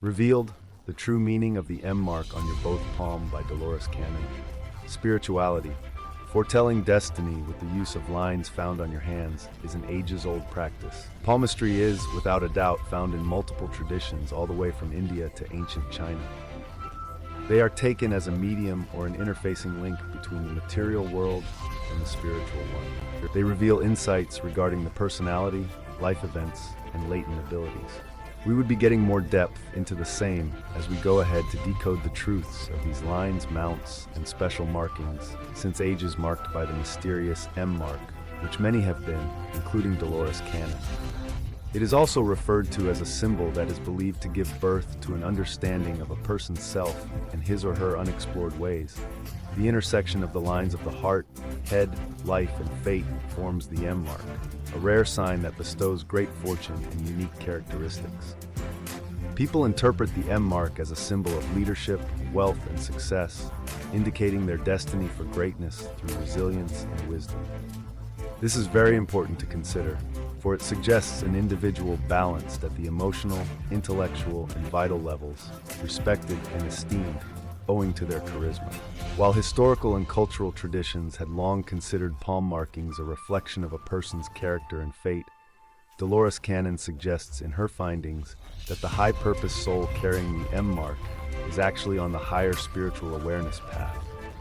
Revealed, the true meaning of the M mark on your both palm by Dolores Cannon. Spirituality, foretelling destiny with the use of lines found on your hands, is an ages-old practice. Palmistry is, without a doubt, found in multiple traditions all the way from India to ancient China. They are taken as a medium or an interfacing link between the material world and the spiritual one. They reveal insights regarding the personality, life events, and latent abilities. We would be getting more depth into the same as we go ahead to decode the truths of these lines, mounts, and special markings since ages marked by the mysterious M mark, which many have been, including Dolores Cannon. It is also referred to as a symbol that is believed to give birth to an understanding of a person's self and his or her unexplored ways. The intersection of the lines of the heart, head, life, and fate forms the M mark, a rare sign that bestows great fortune and unique characteristics. People interpret the M mark as a symbol of leadership, wealth, and success, indicating their destiny for greatness through resilience and wisdom. This is very important to consider, for it suggests an individual balanced at the emotional, intellectual, and vital levels, respected and esteemed, owing to their charisma. While historical and cultural traditions had long considered palm markings a reflection of a person's character and fate, Dolores Cannon suggests in her findings that the high-purpose soul carrying the M mark is actually on the higher spiritual awareness path,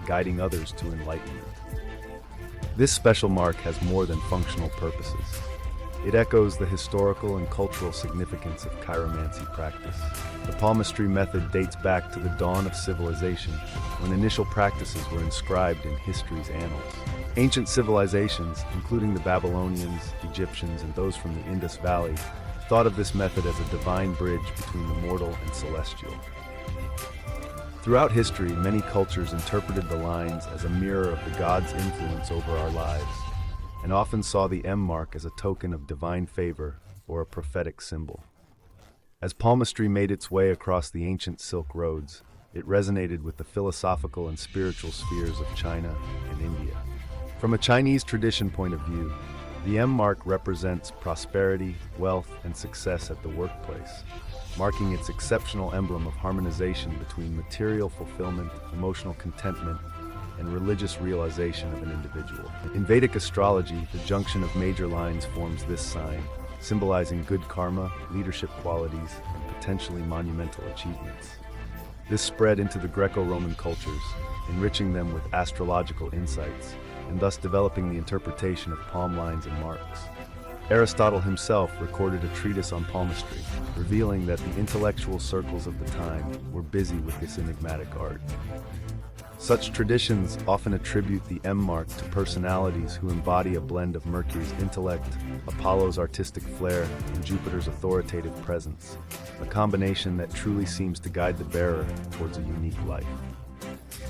guiding others to enlightenment. This special mark has more than functional purposes. It echoes the historical and cultural significance of chiromancy practice. The palmistry method dates back to the dawn of civilization, when initial practices were inscribed in history's annals. Ancient civilizations, including the Babylonians, Egyptians, and those from the Indus Valley, thought of this method as a divine bridge between the mortal and celestial. Throughout history, many cultures interpreted the lines as a mirror of the gods' influence over our lives, and often saw the M mark as a token of divine favor or a prophetic symbol. As palmistry made its way across the ancient Silk Roads, it resonated with the philosophical and spiritual spheres of China and India. From a Chinese tradition point of view, the M mark represents prosperity, wealth, and success at the workplace, marking its exceptional emblem of harmonization between material fulfillment, emotional contentment, and religious realization of an individual. In Vedic astrology, the junction of major lines forms this sign, symbolizing good karma, leadership qualities, and potentially monumental achievements. This spread into the Greco-Roman cultures, enriching them with astrological insights, and thus developing the interpretation of palm lines and marks. Aristotle himself recorded a treatise on palmistry, revealing that the intellectual circles of the time were busy with this enigmatic art. Such traditions often attribute the M mark to personalities who embody a blend of Mercury's intellect, Apollo's artistic flair, and Jupiter's authoritative presence, a combination that truly seems to guide the bearer towards a unique life.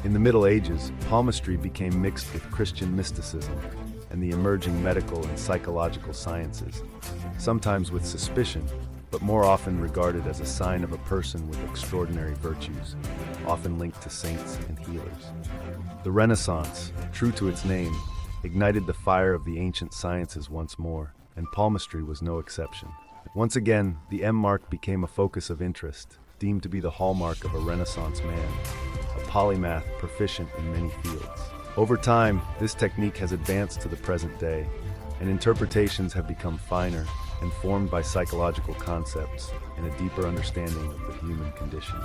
In the Middle Ages, palmistry became mixed with Christian mysticism and the emerging medical and psychological sciences, sometimes with suspicion, but more often regarded as a sign of a person with extraordinary virtues, often linked to saints and healers. The Renaissance, true to its name, ignited the fire of the ancient sciences once more, and palmistry was no exception. Once again, the M mark became a focus of interest, deemed to be the hallmark of a Renaissance man, a polymath proficient in many fields. Over time, this technique has advanced to the present day, and interpretations have become finer, informed by psychological concepts and a deeper understanding of the human condition.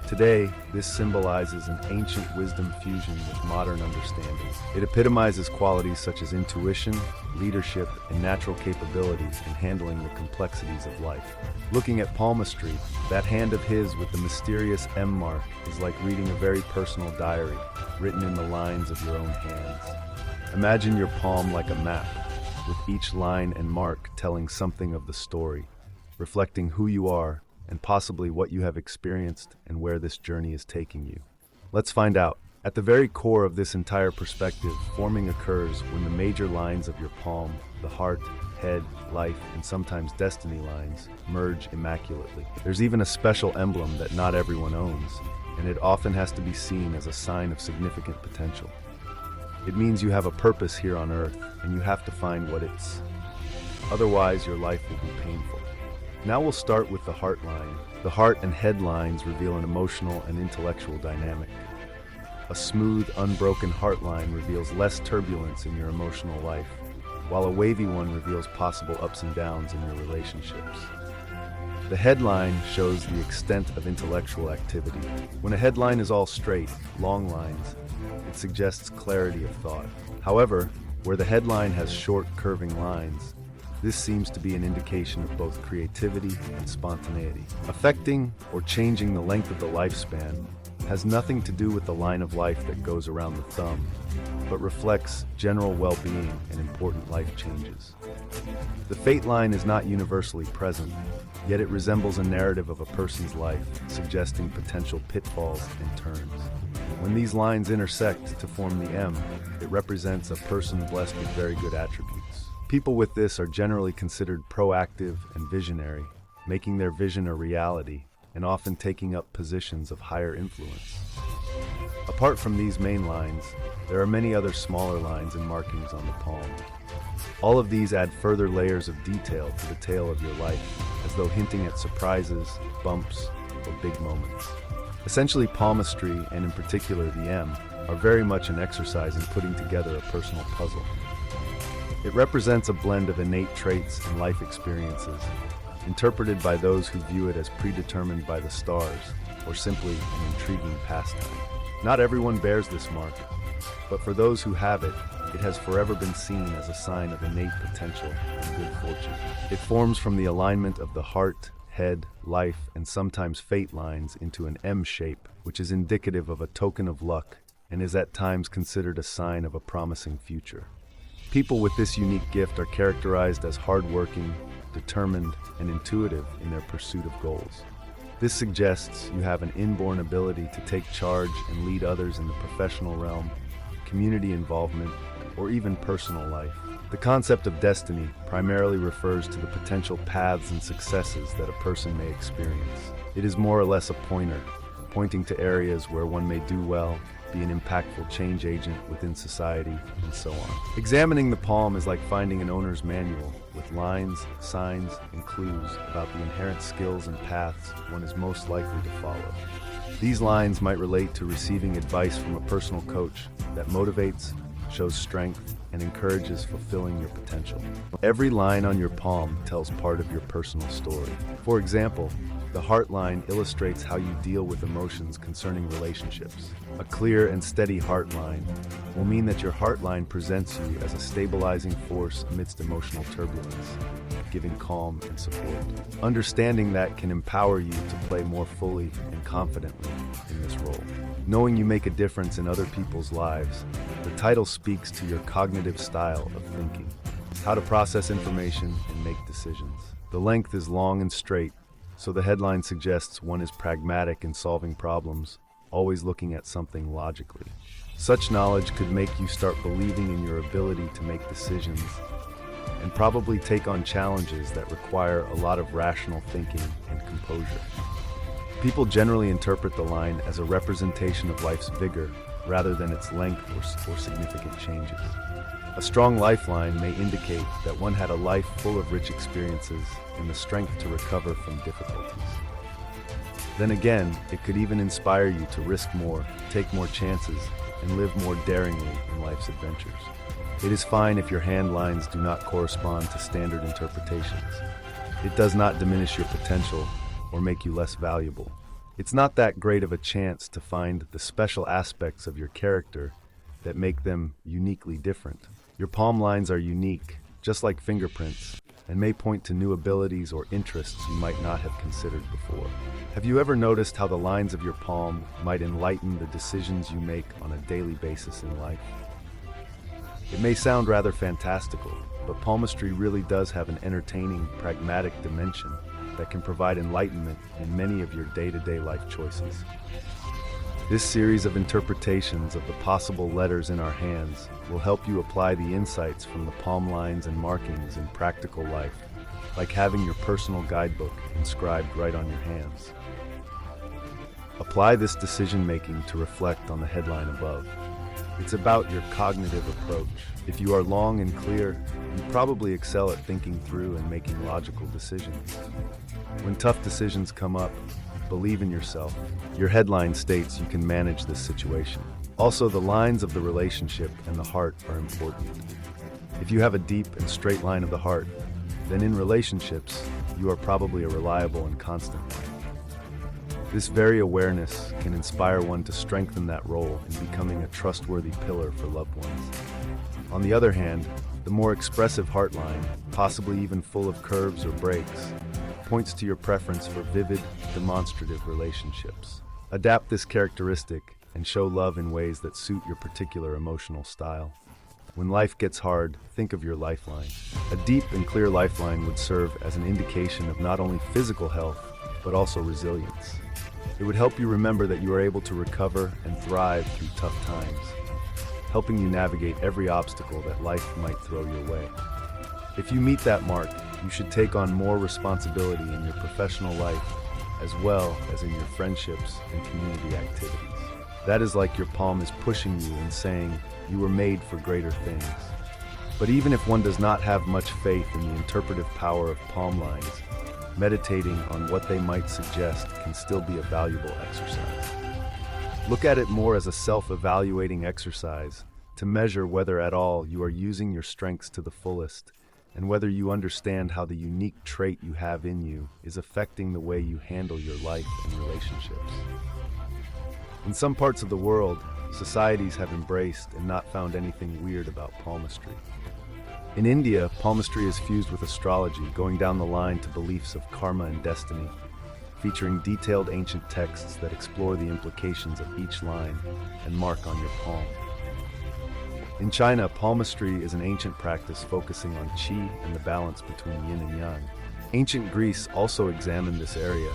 Today, this symbolizes an ancient wisdom fusion with modern understanding. It epitomizes qualities such as intuition, leadership, and natural capability in handling the complexities of life. Looking at palmistry, that hand of his with the mysterious M mark is like reading a very personal diary, written in the lines of your own hands. Imagine your palm like a map, with each line and mark telling something of the story, reflecting who you are and possibly what you have experienced and where this journey is taking you. Let's find out. At the very core of this entire perspective, forming occurs when the major lines of your palm, the heart, head, life, and sometimes destiny lines, merge immaculately. There's even a special emblem that not everyone owns, and it often has to be seen as a sign of significant potential. It means you have a purpose here on Earth, and you have to find what it's. Otherwise, your life will be painful. Now we'll start with the heart line. The heart and head lines reveal an emotional and intellectual dynamic. A smooth, unbroken heart line reveals less turbulence in your emotional life, while a wavy one reveals possible ups and downs in your relationships. The headline shows the extent of intellectual activity. When a headline is all straight, long lines, it suggests clarity of thought. However, where the headline has short, curving lines, this seems to be an indication of both creativity and spontaneity. Affecting or changing the length of the lifespan has nothing to do with the line of life that goes around the thumb, but reflects general well-being and important life changes. The fate line is not universally present, yet it resembles a narrative of a person's life, suggesting potential pitfalls and turns. When these lines intersect to form the M, it represents a person blessed with very good attributes. People with this are generally considered proactive and visionary, making their vision a reality and often taking up positions of higher influence. Apart from these main lines, there are many other smaller lines and markings on the palm. All of these add further layers of detail to the tale of your life, as though hinting at surprises, bumps, or big moments. Essentially, palmistry, and in particular the M, are very much an exercise in putting together a personal puzzle. It represents a blend of innate traits and life experiences, interpreted by those who view it as predetermined by the stars, or simply an intriguing pastime. Not everyone bears this mark, but for those who have it, it has forever been seen as a sign of innate potential and good fortune. It forms from the alignment of the heart, head, life, and sometimes fate lines into an M shape, which is indicative of a token of luck and is at times considered a sign of a promising future. People with this unique gift are characterized as hardworking, determined, and intuitive in their pursuit of goals. This suggests you have an inborn ability to take charge and lead others in the professional realm, community involvement, or even personal life. The concept of destiny primarily refers to the potential paths and successes that a person may experience. It is more or less a pointer, pointing to areas where one may do well, be an impactful change agent within society, and so on. Examining the palm is like finding an owner's manual, with lines, signs, and clues about the inherent skills and paths one is most likely to follow. These lines might relate to receiving advice from a personal coach that motivates, shows strength, and encourages fulfilling your potential. Every line on your palm tells part of your personal story. For example, the heart line illustrates how you deal with emotions concerning relationships. A clear and steady heart line will mean that your heart line presents you as a stabilizing force amidst emotional turbulence, giving calm and support. Understanding that can empower you to play more fully and confidently in this role. Knowing you make a difference in other people's lives, the title speaks to your cognitive style of thinking, how to process information and make decisions. The length is long and straight, so the headline suggests one is pragmatic in solving problems, always looking at something logically. Such knowledge could make you start believing in your ability to make decisions and probably take on challenges that require a lot of rational thinking and composure. People generally interpret the line as a representation of life's vigor rather than its length or significant changes. A strong lifeline may indicate that one had a life full of rich experiences and the strength to recover from difficulties. Then again, it could even inspire you to risk more, take more chances, and live more daringly in life's adventures. It is fine if your hand lines do not correspond to standard interpretations. It does not diminish your potential or make you less valuable. It's not that great of a chance to find the special aspects of your character that make them uniquely different. Your palm lines are unique, just like fingerprints, and may point to new abilities or interests you might not have considered before. Have you ever noticed how the lines of your palm might enlighten the decisions you make on a daily basis in life? It may sound rather fantastical, but palmistry really does have an entertaining, pragmatic dimension that can provide enlightenment in many of your day-to-day life choices. This series of interpretations of the possible letters in our hands will help you apply the insights from the palm lines and markings in practical life, like having your personal guidebook inscribed right on your hands. Apply this decision-making to reflect on the headline above. It's about your cognitive approach. If you are long and clear, you probably excel at thinking through and making logical decisions. When tough decisions come up, believe in yourself. Your headline states you can manage this situation. Also, the lines of the relationship and the heart are important. If you have a deep and straight line of the heart, then in relationships, you are probably a reliable and constant one. This very awareness can inspire one to strengthen that role in becoming a trustworthy pillar for loved ones. On the other hand, the more expressive heart line, possibly even full of curves or breaks, points to your preference for vivid, demonstrative relationships. Adapt this characteristic and show love in ways that suit your particular emotional style. When life gets hard, think of your lifeline. A deep and clear lifeline would serve as an indication of not only physical health, but also resilience. It would help you remember that you are able to recover and thrive through tough times, helping you navigate every obstacle that life might throw your way. If you meet that mark, you should take on more responsibility in your professional life, as well as in your friendships and community activities. That is like your palm is pushing you and saying, you were made for greater things. But even if one does not have much faith in the interpretive power of palm lines, meditating on what they might suggest can still be a valuable exercise. Look at it more as a self-evaluating exercise to measure whether at all you are using your strengths to the fullest and whether you understand how the unique trait you have in you is affecting the way you handle your life and relationships. In some parts of the world, societies have embraced and not found anything weird about palmistry. In India, palmistry is fused with astrology, going down the line to beliefs of karma and destiny, featuring detailed ancient texts that explore the implications of each line and mark on your palm. In China, palmistry is an ancient practice focusing on qi and the balance between yin and yang. Ancient Greece also examined this area,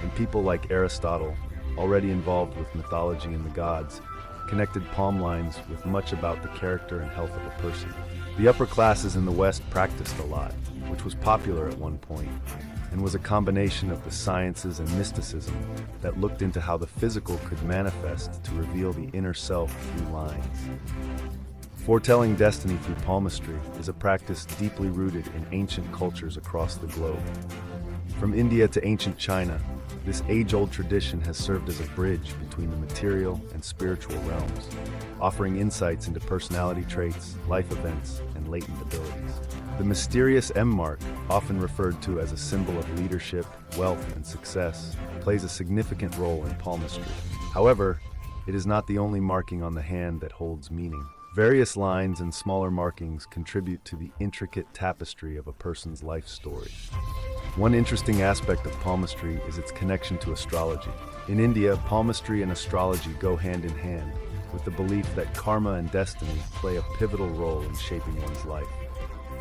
and people like Aristotle, already involved with mythology and the gods, connected palm lines with much about the character and health of a person. The upper classes in the West practiced a lot, which was popular at one point, and was a combination of the sciences and mysticism that looked into how the physical could manifest to reveal the inner self through lines. Foretelling destiny through palmistry is a practice deeply rooted in ancient cultures across the globe. From India to ancient China, this age-old tradition has served as a bridge between the material and spiritual realms, offering insights into personality traits, life events, and latent abilities. The mysterious M mark, often referred to as a symbol of leadership, wealth, and success, plays a significant role in palmistry. However, it is not the only marking on the hand that holds meaning. Various lines and smaller markings contribute to the intricate tapestry of a person's life story. One interesting aspect of palmistry is its connection to astrology. In India, palmistry and astrology go hand in hand, with the belief that karma and destiny play a pivotal role in shaping one's life.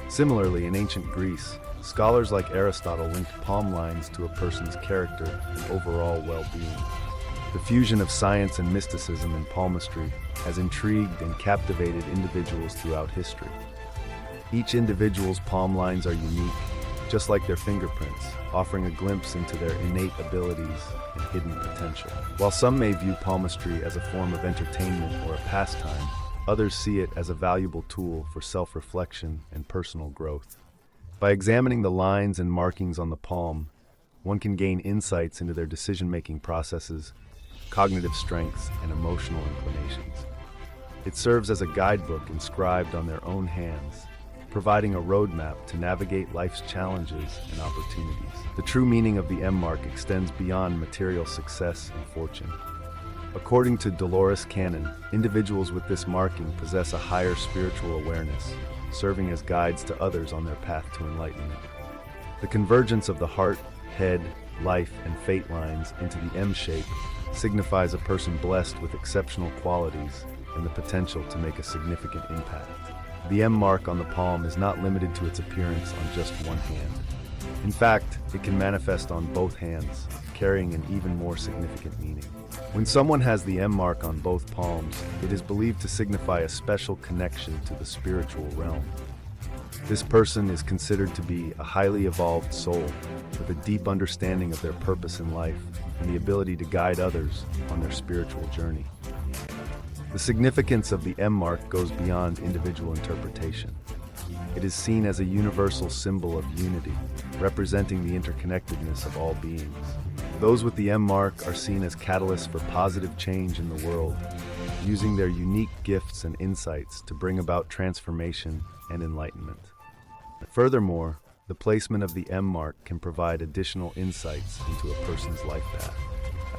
Similarly, in ancient Greece, scholars like Aristotle linked palm lines to a person's character and overall well-being. The fusion of science and mysticism in palmistry has intrigued and captivated individuals throughout history. Each individual's palm lines are unique, just like their fingerprints, offering a glimpse into their innate abilities and hidden potential. While some may view palmistry as a form of entertainment or a pastime, others see it as a valuable tool for self-reflection and personal growth. By examining the lines and markings on the palm, one can gain insights into their decision-making processes, cognitive strengths, and emotional inclinations. It serves as a guidebook inscribed on their own hands, providing a roadmap to navigate life's challenges and opportunities. The true meaning of the M mark extends beyond material success and fortune. According to DOLORES canon, individuals with this marking possess a higher spiritual awareness, serving as guides to others on their path to enlightenment. The convergence of the heart, head, life, and fate lines into the M shape signifies a person blessed with exceptional qualities and the potential to make a significant impact. The M mark on the palm is not limited to its appearance on just one hand. In fact, it can manifest on both hands, carrying an even more significant meaning. When someone has the M mark on both palms, it is believed to signify a special connection to the spiritual realm. This person is considered to be a highly evolved soul with a deep understanding of their purpose in life and the ability to guide others on their spiritual journey. The significance of the M mark goes beyond individual interpretation. It is seen as a universal symbol of unity, representing the interconnectedness of all beings. Those with the M mark are seen as catalysts for positive change in the world, using their unique gifts and insights to bring about transformation and enlightenment. Furthermore, the placement of the M mark can provide additional insights into a person's life path.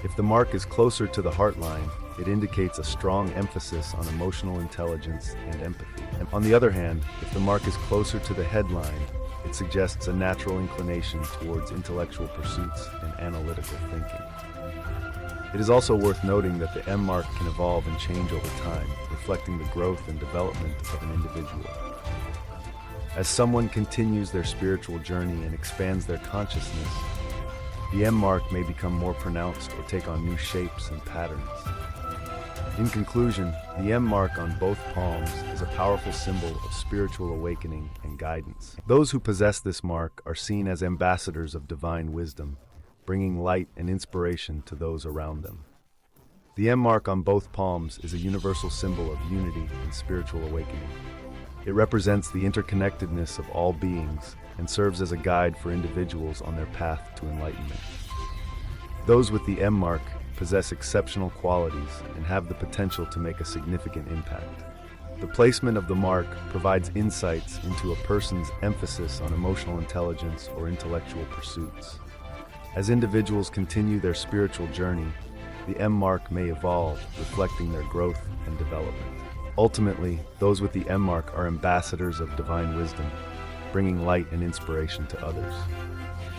If the mark is closer to the heart line, it indicates a strong emphasis on emotional intelligence and empathy. And on the other hand, if the mark is closer to the head line, it suggests a natural inclination towards intellectual pursuits and analytical thinking. It is also worth noting that the M mark can evolve and change over time, reflecting the growth and development of an individual. As someone continues their spiritual journey and expands their consciousness, the M mark may become more pronounced or take on new shapes and patterns. In conclusion, the M mark on both palms is a powerful symbol of spiritual awakening and guidance. Those who possess this mark are seen as ambassadors of divine wisdom, bringing light and inspiration to those around them. The M mark on both palms is a universal symbol of unity and spiritual awakening. It represents the interconnectedness of all beings and serves as a guide for individuals on their path to enlightenment. Those with the M mark possess exceptional qualities and have the potential to make a significant impact. The placement of the mark provides insights into a person's emphasis on emotional intelligence or intellectual pursuits. As individuals continue their spiritual journey, the M mark may evolve, reflecting their growth and development. Ultimately, those with the M mark are ambassadors of divine wisdom, bringing light and inspiration to others.